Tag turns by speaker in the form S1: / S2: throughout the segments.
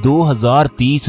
S1: 2030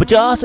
S1: 50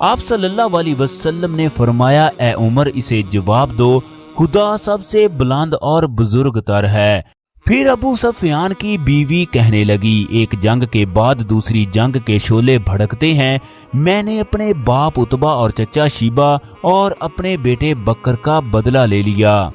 S1: آپ صلی اللہ علیہ وسلم نے فرمایا اے عمر اسے جواب دو، خدا سب سے بلند اور بزرگ تر ہے۔ پھر ابو سفیان کی بیوی کہنے لگی ایک جنگ کے بعد دوسری جنگ کے شعلے بھڑکتے ہیں، میں نے اپنے باپ عتبہ اور چچا شیبہ اور اپنے بیٹے بکر کا بدلہ لے لیا۔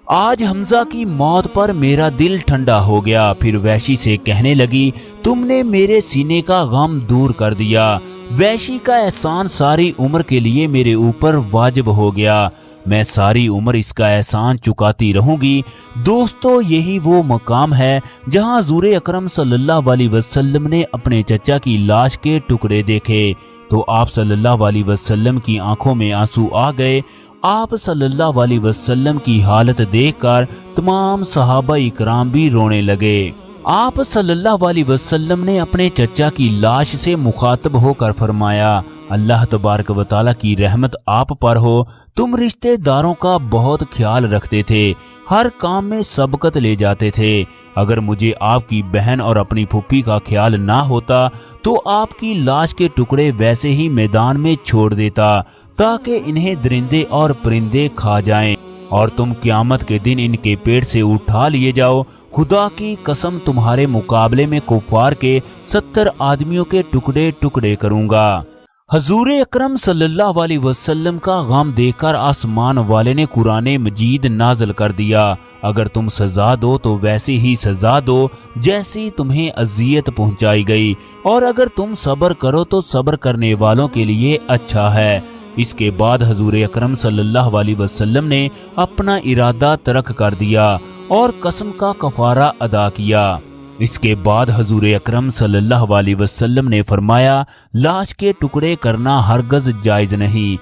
S1: آج حمزہ کی موت پر میرا دل ٹھنڈا ہو گیا۔ پھر وحشی سے کہنے لگی تم نے میرے سینے کا غم دور کر دیا، وحشی کا احسان ساری عمر کے لیے میرے اوپر واجب ہو گیا، میں ساری عمر اس کا احسان چکاتی رہوں گی۔ دوستو یہی وہ مقام ہے جہاں حضور اکرم صلی اللہ علیہ وسلم نے اپنے چچا کی لاش کے ٹکڑے دیکھے تو آپ صلی اللہ علیہ وسلم کی آنکھوں میں آنسو آ گئے۔ آپ صلی اللہ علیہ وسلم کی حالت دیکھ کر تمام صحابہ اکرام بھی رونے لگے۔ آپ صلی اللہ علیہ وسلم نے اپنے چچا کی لاش سے مخاطب ہو کر فرمایا اللہ تبارک و تعالیٰ کی رحمت آپ پر ہو، تم رشتہ داروں کا بہت خیال رکھتے تھے، ہر کام میں سبقت لے جاتے تھے، اگر مجھے آپ کی بہن اور اپنی پھوپھی کا خیال نہ ہوتا تو آپ کی لاش کے ٹکڑے ویسے ہی میدان میں چھوڑ دیتا تاکہ انہیں درندے اور پرندے کھا جائیں اور تم قیامت کے دن ان کے پیٹ سے اٹھا لیے جاؤ۔ خدا کی قسم تمہارے مقابلے میں کفار کے 70 آدمیوں کے ٹکڑے ٹکڑے کروں گا۔ حضور اکرم صلی اللہ علیہ وسلم کا غم دیکھ کر آسمان والے نے قرآن مجید نازل کر دیا، اگر تم سزا دو تو ویسی ہی سزا دو جیسی تمہیں اذیت پہنچائی گئی، اور اگر تم صبر کرو تو صبر کرنے والوں کے لیے اچھا ہے۔ اس کے بعد حضور اکرم صلی اللہ علیہ وسلم نے اپنا ارادہ ترک کر دیا اور قسم کا کفارہ ادا کیا۔ اس کے بعد حضور اکرم صلی اللہ علیہ وسلم نے فرمایا لاش کے ٹکڑے کرنا ہرگز جائز نہیں،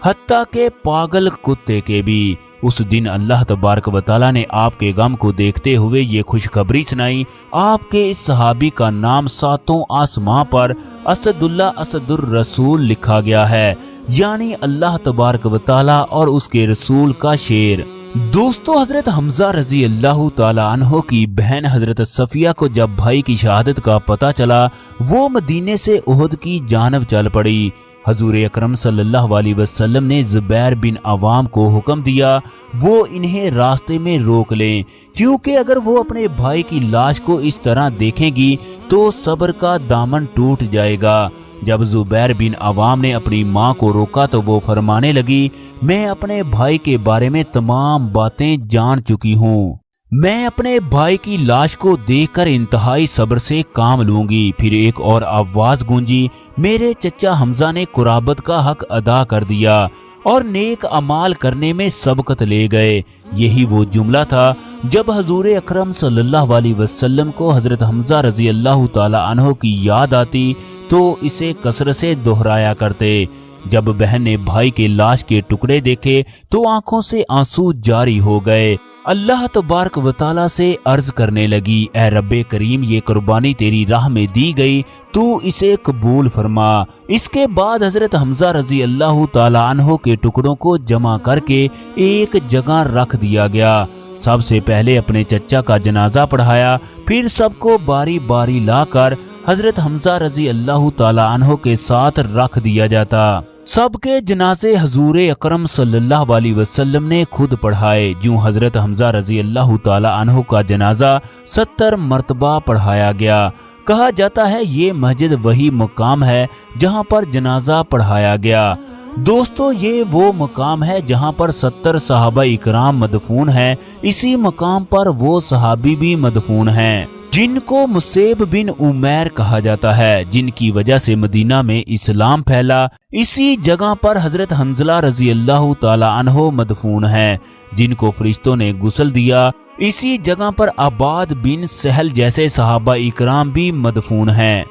S1: حتیٰ کہ پاگل کتے کے بھی۔ اس دن اللہ تبارک و تعالیٰ نے آپ کے غم کو دیکھتے ہوئے یہ خوشخبری سنائی، آپ کے اس صحابی کا نام 7 آسماں پر اسد اللہ اسد الرسول لکھا گیا ہے، یعنی اللہ تبارک و تعالیٰ اور اس کے رسول کا شیر۔ دوستو حضرت حمزہ رضی اللہ تعالیٰ عنہ کی بہن حضرت صفیہ کو جب بھائی کی شہادت کا پتہ چلا وہ مدینے سے احد کی جانب چل پڑی۔ حضور اکرم صلی اللہ علیہ وسلم نے زبیر بن عوام کو حکم دیا وہ انہیں راستے میں روک لیں، کیونکہ اگر وہ اپنے بھائی کی لاش کو اس طرح دیکھیں گی تو صبر کا دامن ٹوٹ جائے گا۔ جب زبیر بن عوام نے اپنی ماں کو روکا تو وہ فرمانے لگی میں اپنے بھائی کے بارے میں تمام باتیں جان چکی ہوں، میں اپنے بھائی کی لاش کو دیکھ کر انتہائی صبر سے کام لوں گی۔ پھر ایک اور آواز گونجی میرے چچا حمزہ نے قرابت کا حق ادا کر دیا اور نیک اعمال کرنے میں سبقت لے گئے۔ یہی وہ جملہ تھا جب حضور اکرم صلی اللہ علیہ وسلم کو حضرت حمزہ رضی اللہ تعالی عنہ کی یاد آتی تو اسے کثرت سے دہرایا کرتے۔ جب بہن نے بھائی کے لاش کے ٹکڑے دیکھے تو آنکھوں سے آنسو جاری ہو گئے، اللہ تبارک و تعالیٰ سے عرض کرنے لگی اے رب کریم یہ قربانی تیری راہ میں دی گئی، تو اسے قبول فرما۔ اس کے بعد حضرت حمزہ رضی اللہ تعالی عنہ کے ٹکڑوں کو جمع کر کے ایک جگہ رکھ دیا گیا۔ سب سے پہلے اپنے چچا کا جنازہ پڑھایا، پھر سب کو باری باری لا کر حضرت حمزہ رضی اللہ تعالی عنہ کے ساتھ رکھ دیا جاتا۔ سب کے جنازے حضور اکرم صلی اللہ علیہ وسلم نے خود پڑھائے، جو حضرت حمزہ رضی اللہ تعالی عنہ کا جنازہ 70 مرتبہ پڑھایا گیا۔ کہا جاتا ہے یہ مسجد وہی مقام ہے جہاں پر جنازہ پڑھایا گیا۔ دوستو یہ وہ مقام ہے جہاں پر 70 صحابہ اکرام مدفون ہیں، اسی مقام پر وہ صحابی بھی مدفون ہیں جن کو مصعب بن عمیر کہا جاتا ہے، جن کی وجہ سے مدینہ میں اسلام پھیلا۔ اسی جگہ پر حضرت حنظلہ رضی اللہ تعالی عنہ مدفون ہیں جن کو فرشتوں نے غسل دیا۔ اسی جگہ پر عباد بن سہل جیسے صحابہ اکرام بھی مدفون ہیں۔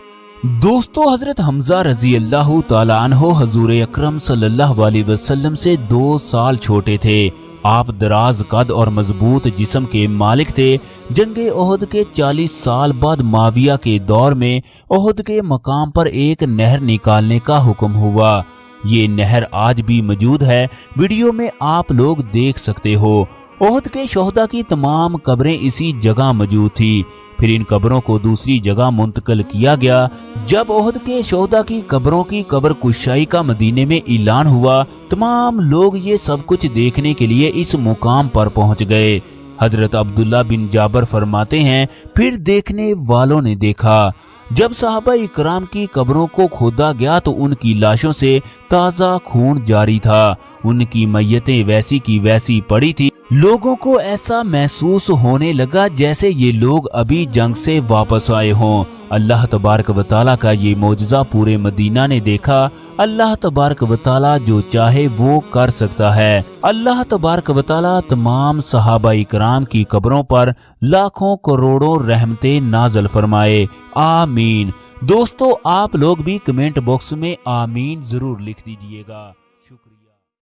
S1: دوستو حضرت حمزہ رضی اللہ تعالی عنہ حضور اکرم صلی اللہ علیہ وسلم سے 2 سال چھوٹے تھے۔ آپ دراز قد اور مضبوط جسم کے مالک تھے۔ جنگ احد کے 40 سال بعد معاویہ کے دور میں احد کے مقام پر ایک نہر نکالنے کا حکم ہوا۔ یہ نہر آج بھی موجود ہے، ویڈیو میں آپ لوگ دیکھ سکتے ہو۔ احد کے شہداء کی تمام قبریں اسی جگہ موجود تھی۔ پھر ان قبروں کو دوسری جگہ منتقل کیا گیا۔ جب احد کے شہداء کی قبروں کی قبر کشائی کا مدینے میں اعلان ہوا، تمام لوگ یہ سب کچھ دیکھنے کے لیے اس مقام پر پہنچ گئے۔ حضرت عبداللہ بن جابر فرماتے ہیں، پھر دیکھنے والوں نے دیکھا جب صحابہ اکرام کی قبروں کو کھودا گیا تو ان کی لاشوں سے تازہ خون جاری تھا، ان کی میتیں ویسی کی ویسی پڑی تھی۔ لوگوں کو ایسا محسوس ہونے لگا جیسے یہ لوگ ابھی جنگ سے واپس آئے ہوں۔ اللہ تبارک و تعالیٰ کا یہ معجزہ پورے مدینہ نے دیکھا۔ اللہ تبارک و تعالیٰ جو چاہے وہ کر سکتا ہے۔ اللہ تبارک و تعالیٰ تمام صحابہ اکرام کی قبروں پر لاکھوں کروڑوں رحمتیں نازل فرمائے، آمین۔ دوستو، آپ لوگ بھی کمنٹ باکس میں آمین ضرور لکھ دیجئے گا۔